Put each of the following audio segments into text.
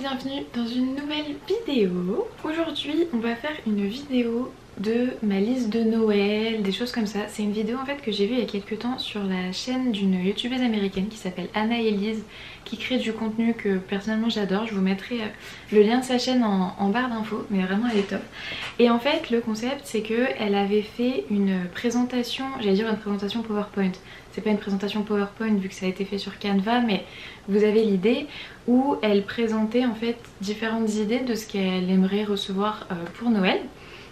bienvenue dans une nouvelle vidéo. Aujourd'hui on va faire une vidéo de ma liste de Noël, des choses comme ça. C'est une vidéo en fait que j'ai vue il y a quelques temps sur la chaîne d'une youtubeuse américaine qui s'appelle Anna Elise, qui crée du contenu que personnellement j'adore. Je vous mettrai le lien de sa chaîne en barre d'infos, mais vraiment elle est top. Et en fait le concept c'est qu'elle avait fait une présentation, j'allais dire une présentation PowerPoint. C'est pas une présentation PowerPoint vu que ça a été fait sur Canva, mais vous avez l'idée, où elle présentait en fait différentes idées de ce qu'elle aimerait recevoir pour Noël.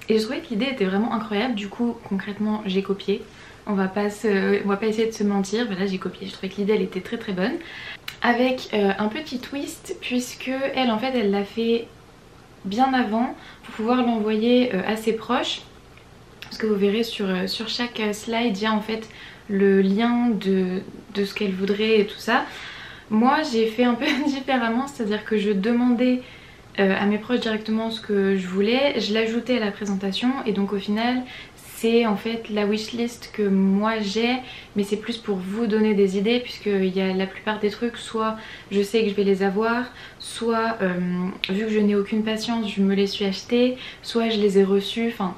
Et je trouvais que l'idée était vraiment incroyable. Du coup concrètement j'ai copié. On va pas essayer de se mentir. Voilà, j'ai copié. Je trouvais que l'idée elle était très bonne. Avec un petit twist, puisque elle en fait elle l'a fait bien avant pour pouvoir l'envoyer à ses proches. Parce que vous verrez sur chaque slide il y a en fait le lien de ce qu'elle voudrait et tout ça. Moi j'ai fait un peu différemment, c'est-à-dire que je demandais à mes proches directement ce que je voulais, je l'ajoutais à la présentation et donc au final c'est en fait la wishlist que moi j'ai, mais c'est plus pour vous donner des idées, puisqu'il y a la plupart des trucs, soit je sais que je vais les avoir, soit vu que je n'ai aucune patience je me les suis achetés, soit je les ai reçus, enfin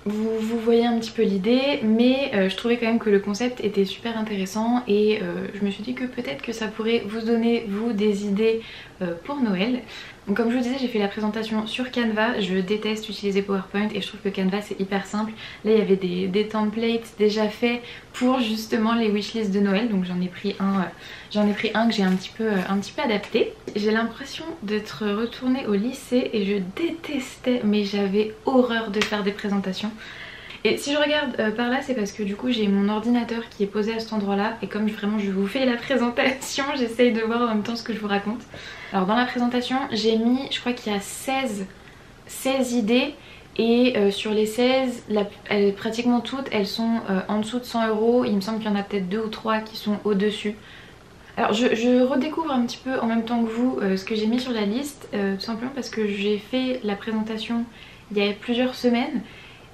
vous voyez un petit peu l'idée, mais je trouvais quand même que le concept était super intéressant et je me suis dit que peut-être que ça pourrait vous donner vous des idées pour Noël. Donc comme je vous disais, j'ai fait la présentation sur Canva. Je déteste utiliser PowerPoint et je trouve que Canva c'est hyper simple. Là il y avait des templates déjà faits pour justement les wishlists de Noël, donc j'en ai pris un que j'ai un petit peu adapté. J'ai l'impression d'être retournée au lycée et je détestais, mais j'avais horreur de faire des présentations. Et si je regarde par là, c'est parce que du coup j'ai mon ordinateur qui est posé à cet endroit là, et comme vraiment je vous fais la présentation, j'essaye de voir en même temps ce que je vous raconte. Alors dans la présentation j'ai mis, je crois qu'il y a 16 idées, et sur les 16, pratiquement toutes elles sont en dessous de 100 €. Il me semble qu'il y en a peut-être 2 ou 3 qui sont au dessus. Alors je redécouvre un petit peu en même temps que vous ce que j'ai mis sur la liste, tout simplement parce que j'ai fait la présentation il y a plusieurs semaines.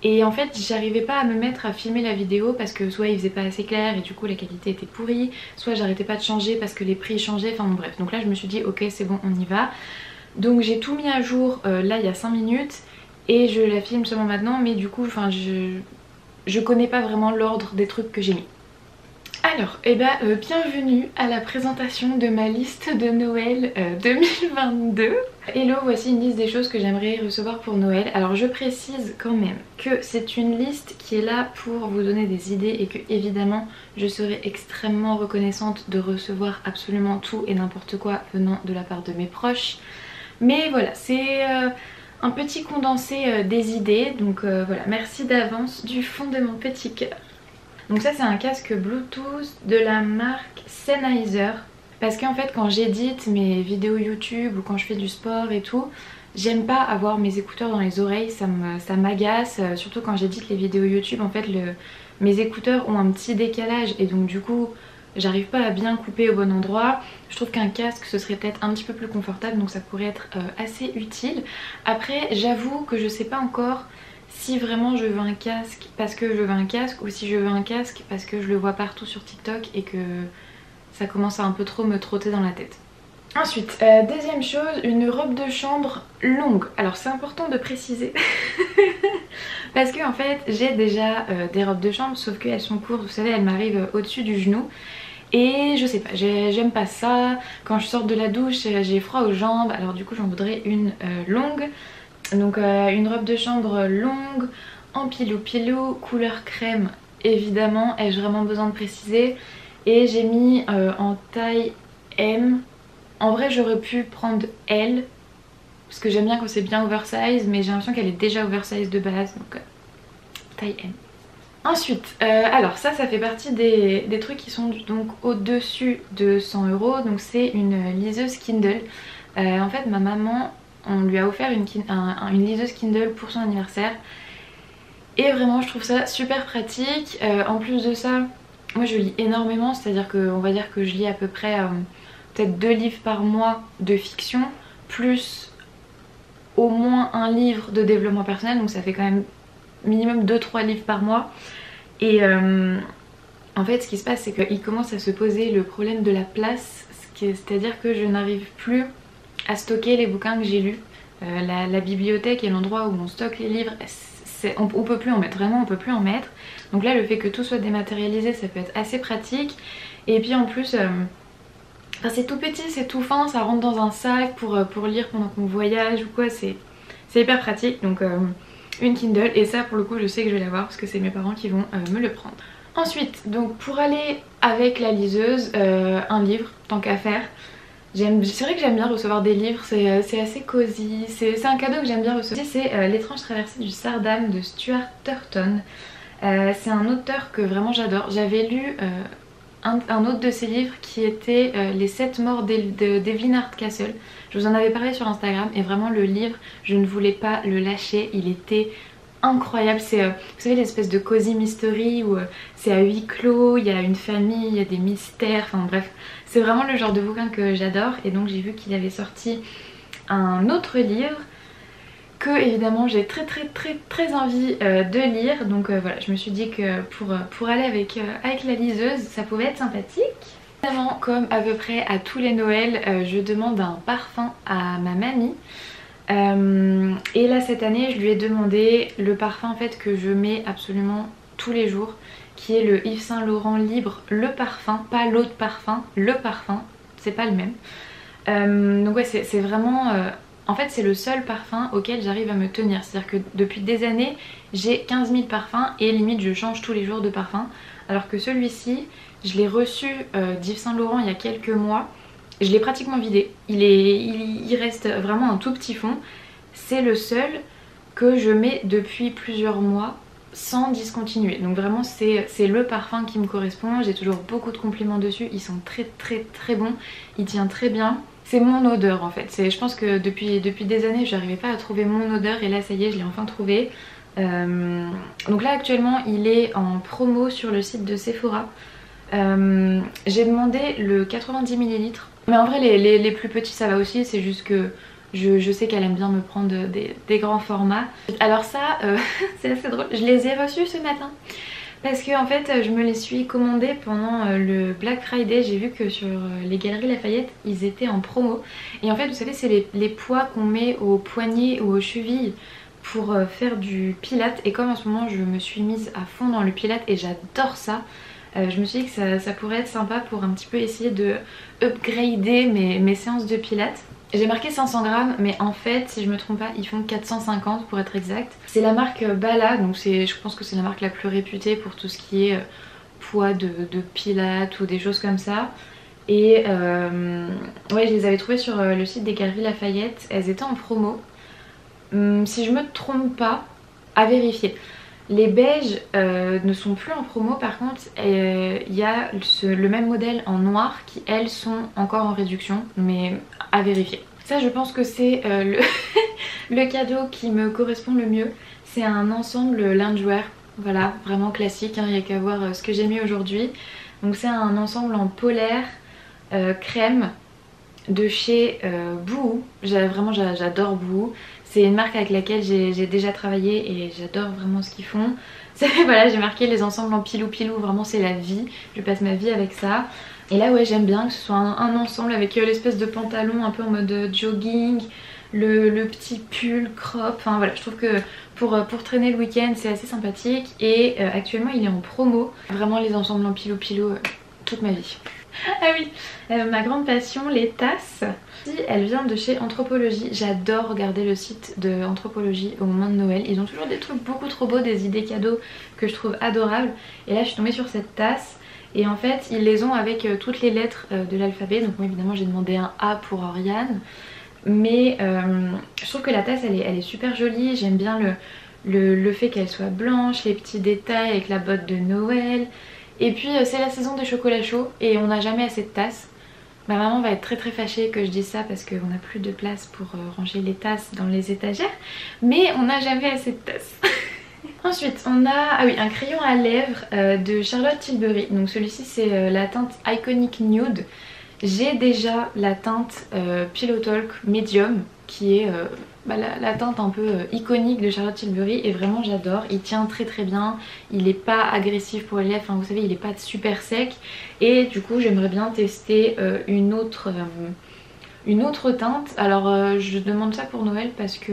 Et en fait j'arrivais pas à me mettre à filmer la vidéo parce que soit il faisait pas assez clair et du coup la qualité était pourrie, soit j'arrêtais pas de changer parce que les prix changeaient, enfin bon, bref. Donc là je me suis dit ok c'est bon, on y va. Donc j'ai tout mis à jour là il y a 5 minutes et je la filme seulement maintenant, mais du coup enfin je connais pas vraiment l'ordre des trucs que j'ai mis. Alors, bienvenue à la présentation de ma liste de Noël 2022. Hello, voici une liste des choses que j'aimerais recevoir pour Noël. Alors je précise quand même que c'est une liste qui est là pour vous donner des idées et que évidemment je serai extrêmement reconnaissante de recevoir absolument tout et n'importe quoi venant de la part de mes proches. Mais voilà, c'est un petit condensé des idées, donc voilà, merci d'avance du fond de mon petit cœur. Donc ça c'est un casque Bluetooth de la marque Sennheiser, parce qu'en fait quand j'édite mes vidéos YouTube ou quand je fais du sport et tout, j'aime pas avoir mes écouteurs dans les oreilles, ça m'agace, surtout quand j'édite les vidéos YouTube. En fait mes écouteurs ont un petit décalage et donc du coup j'arrive pas à bien couper au bon endroit. Je trouve qu'un casque ce serait peut-être un petit peu plus confortable, donc ça pourrait être assez utile. Après j'avoue que je sais pas encore si vraiment je veux un casque parce que je veux un casque, ou si je veux un casque parce que je le vois partout sur TikTok et que ça commence à un peu trop me trotter dans la tête. Ensuite, deuxième chose, une robe de chambre longue. Alors c'est important de préciser parce que en fait j'ai déjà des robes de chambre, sauf qu'elles sont courtes, vous savez, elles m'arrivent au-dessus du genou. Et je sais pas, j'aime pas ça. Quand je sors de la douche j'ai froid aux jambes, alors du coup j'en voudrais une longue. Donc une robe de chambre longue, en pilou, couleur crème évidemment, ai-je vraiment besoin de préciser. Et j'ai mis en taille M. En vrai j'aurais pu prendre L, parce que j'aime bien quand c'est bien oversize, mais j'ai l'impression qu'elle est déjà oversize de base, donc taille M. Ensuite, alors ça fait partie des trucs qui sont donc au-dessus de 100 €, donc c'est une liseuse Kindle. En fait ma maman, on lui a offert une liseuse Kindle pour son anniversaire et vraiment je trouve ça super pratique. En plus de ça, moi je lis énormément, c'est-à-dire qu'on va dire que je lis à peu près peut-être 2 livres par mois de fiction, plus au moins un livre de développement personnel, donc ça fait quand même minimum 2-3 livres par mois. Et en fait ce qui se passe c'est qu'il commence à se poser le problème de la place, c'est-à-dire que je n'arrive plus à stocker les bouquins que j'ai lus. La bibliothèque est l'endroit où on stocke les livres, on peut plus en mettre, vraiment on peut plus en mettre. Donc là le fait que tout soit dématérialisé ça peut être assez pratique. Et puis en plus c'est tout petit, c'est tout fin, ça rentre dans un sac pour lire pendant qu'on voyage ou quoi, c'est hyper pratique. Donc une Kindle, et ça pour le coup je sais que je vais l'avoir parce que c'est mes parents qui vont me le prendre. Ensuite, donc pour aller avec la liseuse, un livre tant qu'à faire. C'est vrai que j'aime bien recevoir des livres, c'est assez cosy, c'est un cadeau que j'aime bien recevoir. C'est L'étrange traversée du Sardam de Stuart Turton. C'est un auteur que vraiment j'adore. J'avais lu un autre de ses livres qui était Les 7 morts d'Evelyn Hardcastle. Je vous en avais parlé sur Instagram et vraiment le livre, je ne voulais pas le lâcher, il était incroyable. C'est vous savez l'espèce de cozy mystery où c'est à huis clos, il y a une famille, il y a des mystères, enfin bref. C'est vraiment le genre de bouquin que j'adore et donc j'ai vu qu'il avait sorti un autre livre que évidemment j'ai très envie de lire. Donc voilà, je me suis dit que pour aller avec la liseuse ça pouvait être sympathique. Évidemment, comme à peu près à tous les Noëls, je demande un parfum à ma mamie. Et là cette année je lui ai demandé le parfum en fait que je mets absolument tous les jours, qui est le Yves Saint Laurent Libre, le parfum, pas l'autre parfum, le parfum, c'est pas le même. Donc ouais c'est vraiment... en fait c'est le seul parfum auquel j'arrive à me tenir, c'est-à-dire que depuis des années j'ai 15 000 parfums et limite je change tous les jours de parfum. Alors que celui-ci, je l'ai reçu d'Yves Saint Laurent il y a quelques mois. Je l'ai pratiquement vidé, il reste vraiment un tout petit fond. C'est le seul que je mets depuis plusieurs mois sans discontinuer. Donc vraiment c'est le parfum qui me correspond. J'ai toujours beaucoup de compliments dessus, ils sont très bons, il tient très bien. C'est mon odeur en fait, je pense que depuis des années je n'arrivais pas à trouver mon odeur et là ça y est je l'ai enfin trouvé. Donc là actuellement il est en promo sur le site de Sephora. J'ai demandé le 90 ml. Mais en vrai les plus petits ça va aussi, c'est juste que je sais qu'elle aime bien me prendre des grands formats. Alors ça c'est assez drôle, je les ai reçus ce matin. Parce que en fait je me les suis commandés pendant le Black Friday. J'ai vu que sur les Galeries Lafayette ils étaient en promo. Et en fait vous savez c'est les poids qu'on met aux poignets ou aux chevilles pour faire du pilate. Et comme en ce moment je me suis mise à fond dans le pilate et j'adore ça, je me suis dit que ça pourrait être sympa pour un petit peu essayer de upgrader mes séances de pilates. J'ai marqué 500 grammes mais en fait si je me trompe pas ils font 450 pour être exact. C'est la marque Bala, donc je pense que c'est la marque la plus réputée pour tout ce qui est poids de pilates ou des choses comme ça. Et ouais je les avais trouvées sur le site des Galeries Lafayette, elles étaient en promo. Si je me trompe pas, à vérifier. Les beiges ne sont plus en promo, par contre il y a le même modèle en noir qui elles sont encore en réduction, mais à vérifier. Ça je pense que c'est le cadeau qui me correspond le mieux. C'est un ensemble loungewear, voilà, vraiment classique, hein, il n'y a qu'à voir ce que j'ai mis aujourd'hui. Donc c'est un ensemble en polaire crème de chez Boohoo. Vraiment j'adore Boohoo. C'est une marque avec laquelle j'ai déjà travaillé et j'adore vraiment ce qu'ils font. Voilà, j'ai marqué les ensembles en pilou, vraiment c'est la vie. Je passe ma vie avec ça. Et là ouais j'aime bien que ce soit un ensemble avec l'espèce de pantalon un peu en mode jogging, le petit pull crop. Enfin voilà, je trouve que pour traîner le week-end c'est assez sympathique. Et actuellement il est en promo. Vraiment les ensembles en pilou, toute ma vie. Ah oui, ma grande passion, les tasses. Elle vient de chez Anthropologie. J'adore regarder le site de Anthropologie au moment de Noël. Ils ont toujours des trucs beaucoup trop beaux, des idées cadeaux que je trouve adorables. Et là je suis tombée sur cette tasse. Et en fait ils les ont avec toutes les lettres de l'alphabet. Donc moi évidemment j'ai demandé un A pour Oriane. Mais je trouve que la tasse elle est super jolie. J'aime bien le fait qu'elle soit blanche, les petits détails avec la botte de Noël. Et puis c'est la saison des chocolats chauds et on n'a jamais assez de tasses. Ma maman va être très fâchée que je dise ça parce qu'on n'a plus de place pour ranger les tasses dans les étagères. Mais on n'a jamais assez de tasses. Ensuite on a un crayon à lèvres de Charlotte Tilbury. Donc celui-ci c'est la teinte Iconic Nude. J'ai déjà la teinte Pillow Talk Medium qui est la teinte un peu iconique de Charlotte Tilbury et vraiment j'adore. Il tient très bien, il n'est pas agressif pour les lèvres, enfin, vous savez il n'est pas super sec. Et du coup j'aimerais bien tester une autre une autre teinte. Alors je demande ça pour Noël parce que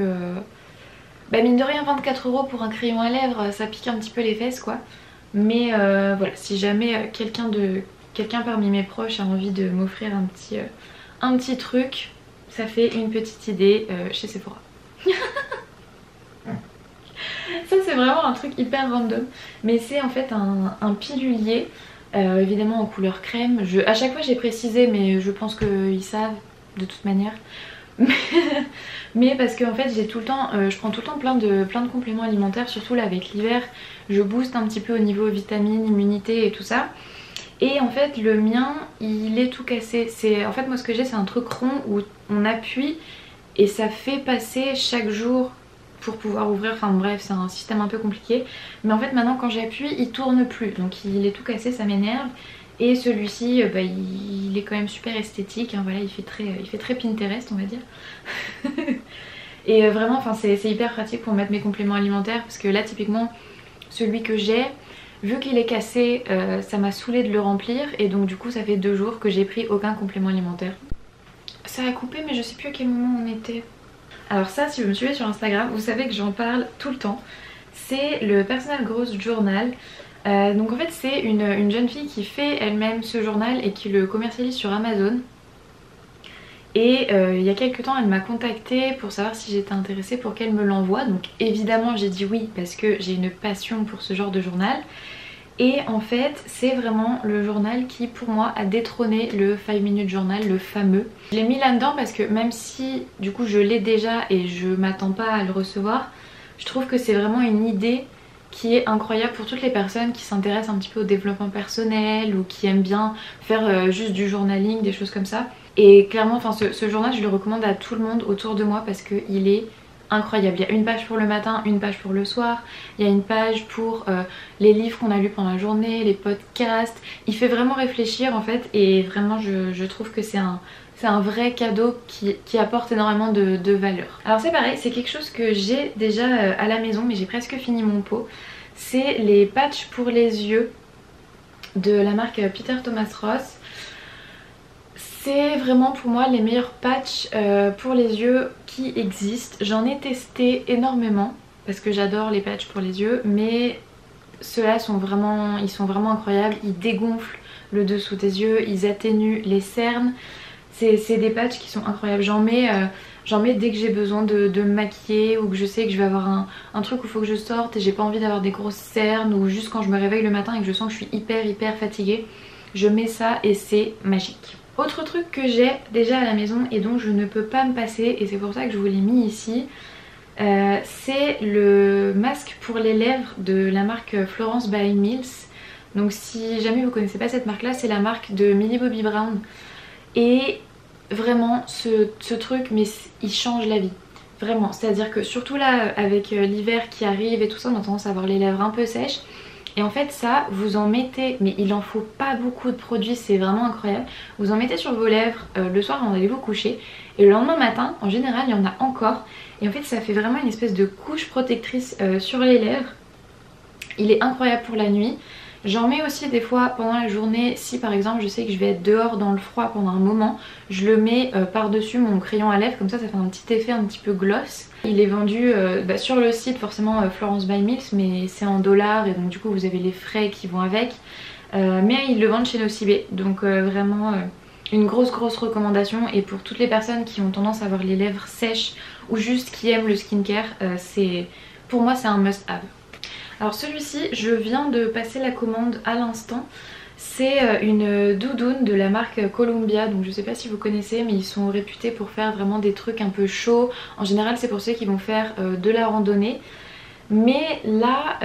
bah mine de rien 24 € pour un crayon à lèvres ça pique un petit peu les fesses quoi. Mais voilà, si jamais quelqu'un parmi mes proches a envie de m'offrir un petit truc, ça fait une petite idée chez Sephora. Ça c'est vraiment un truc hyper random, mais c'est en fait un pilulier, évidemment en couleur crème. À chaque fois j'ai précisé, mais je pense qu'ils savent de toute manière. Mais parce que en fait j'ai tout le temps, je prends tout le temps plein de compléments alimentaires, surtout là avec l'hiver, je booste un petit peu au niveau vitamines, immunité et tout ça. Et en fait le mien il est tout cassé. En fait moi ce que j'ai c'est un truc rond où on appuie et ça fait passer chaque jour pour pouvoir ouvrir, enfin bref c'est un système un peu compliqué. Mais en fait maintenant quand j'appuie il tourne plus, donc il est tout cassé, ça m'énerve. Et celui-ci bah, il est quand même super esthétique, hein, voilà, il fait très Pinterest on va dire. Et vraiment enfin c'est hyper pratique pour mettre mes compléments alimentaires, parce que là typiquement celui que j'ai, vu qu'il est cassé, ça m'a saoulé de le remplir, et donc du coup ça fait 2 jours que j'ai pris aucun complément alimentaire. Ça a coupé mais je sais plus à quel moment on était. Alors ça, si vous me suivez sur Instagram, vous savez que j'en parle tout le temps. C'est le Personal Growth Journal. Donc en fait c'est une jeune fille qui fait elle-même ce journal et qui le commercialise sur Amazon. Et il y a quelques temps elle m'a contactée pour savoir si j'étais intéressée pour qu'elle me l'envoie. Donc évidemment j'ai dit oui parce que j'ai une passion pour ce genre de journal. Et en fait c'est vraiment le journal qui pour moi a détrôné le 5 minute journal, le fameux. Je l'ai mis là-dedans parce que même si du coup je l'ai déjà et je m'attends pas à le recevoir, je trouve que c'est vraiment une idée qui est incroyable pour toutes les personnes qui s'intéressent un petit peu au développement personnel ou qui aiment bien faire juste du journaling, des choses comme ça. Et clairement enfin ce journal je le recommande à tout le monde autour de moi parce qu'il est incroyable. Il y a une page pour le matin, une page pour le soir, il y a une page pour les livres qu'on a lus pendant la journée, les podcasts. Il fait vraiment réfléchir en fait, et vraiment je trouve que c'est un vrai cadeau qui apporte énormément de valeur. Alors c'est pareil, c'est quelque chose que j'ai déjà à la maison, mais j'ai presque fini mon pot. C'est les patchs pour les yeux de la marque Peter Thomas Roth. C'est vraiment pour moi les meilleurs patchs pour les yeux qui existent. J'en ai testé énormément parce que j'adore les patchs pour les yeux, mais ceux-là sont vraiment incroyables. Ils dégonflent le dessous des yeux, ils atténuent les cernes. C'est des patchs qui sont incroyables. J'en mets dès que j'ai besoin de me maquiller, ou que je sais que je vais avoir un truc où il faut que je sorte et j'ai pas envie d'avoir des grosses cernes, ou juste quand je me réveille le matin et que je sens que je suis hyper fatiguée. Je mets ça et c'est magique. Autre truc que j'ai déjà à la maison et dont je ne peux pas me passer, et c'est pour ça que je vous l'ai mis ici, c'est le masque pour les lèvres de la marque Florence by Mills. Donc si jamais vous connaissez pas cette marque là, c'est la marque de Millie Bobby Brown. Et vraiment ce truc, mais il change la vie. Vraiment, c'est à dire que surtout là avec l'hiver qui arrive et tout ça, on a tendance à avoir les lèvres un peu sèches. Et en fait ça, vous en mettez, mais il en faut pas beaucoup de produits, c'est vraiment incroyable. Vous en mettez sur vos lèvres le soir avant d'aller vous coucher, et le lendemain matin, en général, il y en a encore. Et en fait ça fait vraiment une espèce de couche protectrice sur les lèvres. Il est incroyable pour la nuit. J'en mets aussi des fois pendant la journée, si par exemple je sais que je vais être dehors dans le froid pendant un moment, je le mets par-dessus mon crayon à lèvres, comme ça fait un petit effet un petit peu gloss. Il est vendu sur le site forcément Florence by Mills, mais c'est en dollars et donc du coup vous avez les frais qui vont avec. Mais ils le vendent chez Nocibé, donc vraiment une grosse recommandation. Et pour toutes les personnes qui ont tendance à avoir les lèvres sèches ou juste qui aiment le skincare, pour moi c'est un must have. Alors celui-ci, je viens de passer la commande à l'instant. C'est une doudoune de la marque Columbia, donc je sais pas si vous connaissez, mais ils sont réputés pour faire vraiment des trucs un peu chauds. En général c'est pour ceux qui vont faire de la randonnée. Mais là,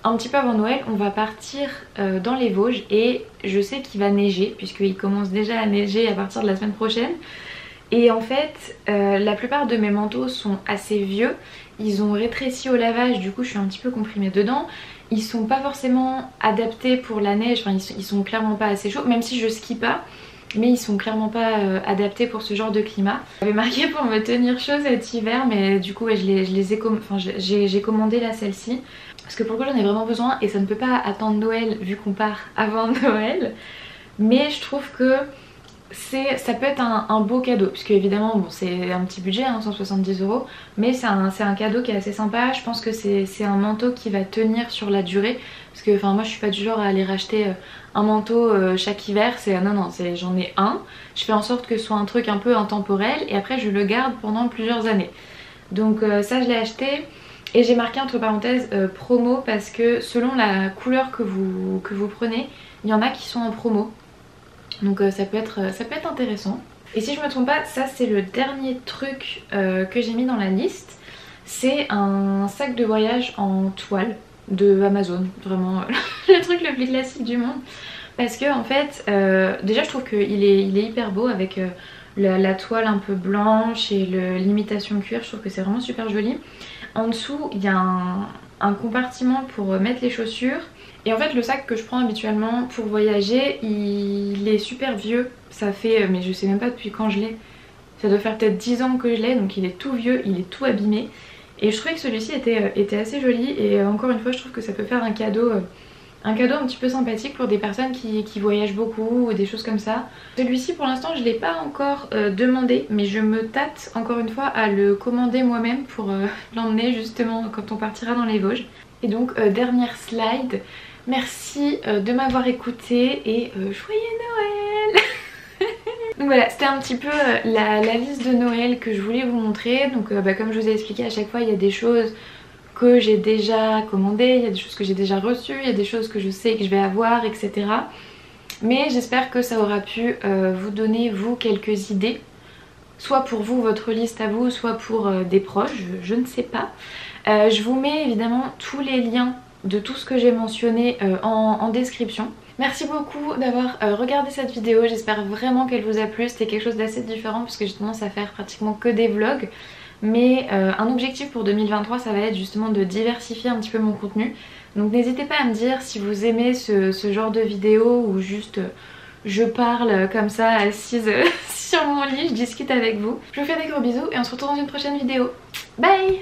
un petit peu avant Noël, on va partir dans les Vosges et je sais qu'il va neiger, puisqu'il commence déjà à neiger à partir de la semaine prochaine. Et en fait, la plupart de mes manteaux sont assez vieux. Ils ont rétréci au lavage, du coup je suis un petit peu comprimée dedans. Ils sont pas forcément adaptés pour la neige, enfin ils sont clairement pas assez chauds, même si je skie pas. Mais ils sont clairement pas adaptés pour ce genre de climat. J'avais marqué pour me tenir chaud cet hiver, mais du coup ouais, j'ai commandé là celle-ci. Parce que pour le coup j'en ai vraiment besoin et ça ne peut pas attendre Noël vu qu'on part avant Noël. Mais je trouve que ça peut être un beau cadeau, puisque évidemment bon, c'est un petit budget, hein, 170 €, mais c'est un cadeau qui est assez sympa. Je pense que c'est un manteau qui va tenir sur la durée, parce que moi je suis pas du genre à aller racheter un manteau chaque hiver. Non, j'en ai un, je fais en sorte que ce soit un truc un peu intemporel et après je le garde pendant plusieurs années. Donc ça je l'ai acheté. Et j'ai marqué entre parenthèses promo, parce que selon la couleur que vous prenez, il y en a qui sont en promo. Donc ça peut être intéressant. Et si je me trompe pas, ça c'est le dernier truc que j'ai mis dans la liste. C'est un sac de voyage en toile de Amazon. Vraiment le truc le plus classique du monde. Parce que en fait, déjà je trouve qu'il est hyper beau avec la toile un peu blanche et l'imitation cuir. Je trouve que c'est vraiment super joli. En dessous il y a un compartiment pour mettre les chaussures. Et en fait le sac que je prends habituellement pour voyager, il est super vieux. Ça fait, mais je sais même pas depuis quand je l'ai. Ça doit faire peut-être 10 ans que je l'ai, donc il est tout vieux, il est tout abîmé. Et je trouvais que celui-ci était assez joli. Et encore une fois je trouve que ça peut faire un cadeau un petit peu sympathique pour des personnes qui voyagent beaucoup ou des choses comme ça. Celui-ci pour l'instant je l'ai pas encore demandé, mais je me tâte encore une fois à le commander moi-même pour l'emmener justement quand on partira dans les Vosges. Et donc dernière slide, merci de m'avoir écouté et joyeux Noël. Donc voilà, c'était un petit peu la liste de Noël que je voulais vous montrer. Donc comme je vous ai expliqué, à chaque fois il y a des choses que j'ai déjà commandées, il y a des choses que j'ai déjà reçues, il y a des choses que je sais que je vais avoir, etc. Mais j'espère que ça aura pu vous donner vous quelques idées, soit pour vous, votre liste à vous, soit pour des proches, je ne sais pas. Je vous mets évidemment tous les liens de tout ce que j'ai mentionné en description. Merci beaucoup d'avoir regardé cette vidéo, j'espère vraiment qu'elle vous a plu. C'était quelque chose d'assez différent parce que j'ai tendance à faire pratiquement que des vlogs. Mais un objectif pour 2023 ça va être justement de diversifier un petit peu mon contenu. Donc n'hésitez pas à me dire si vous aimez ce genre de vidéo ou juste je parle comme ça assise sur mon lit, je discute avec vous. Je vous fais des gros bisous et on se retrouve dans une prochaine vidéo. Bye!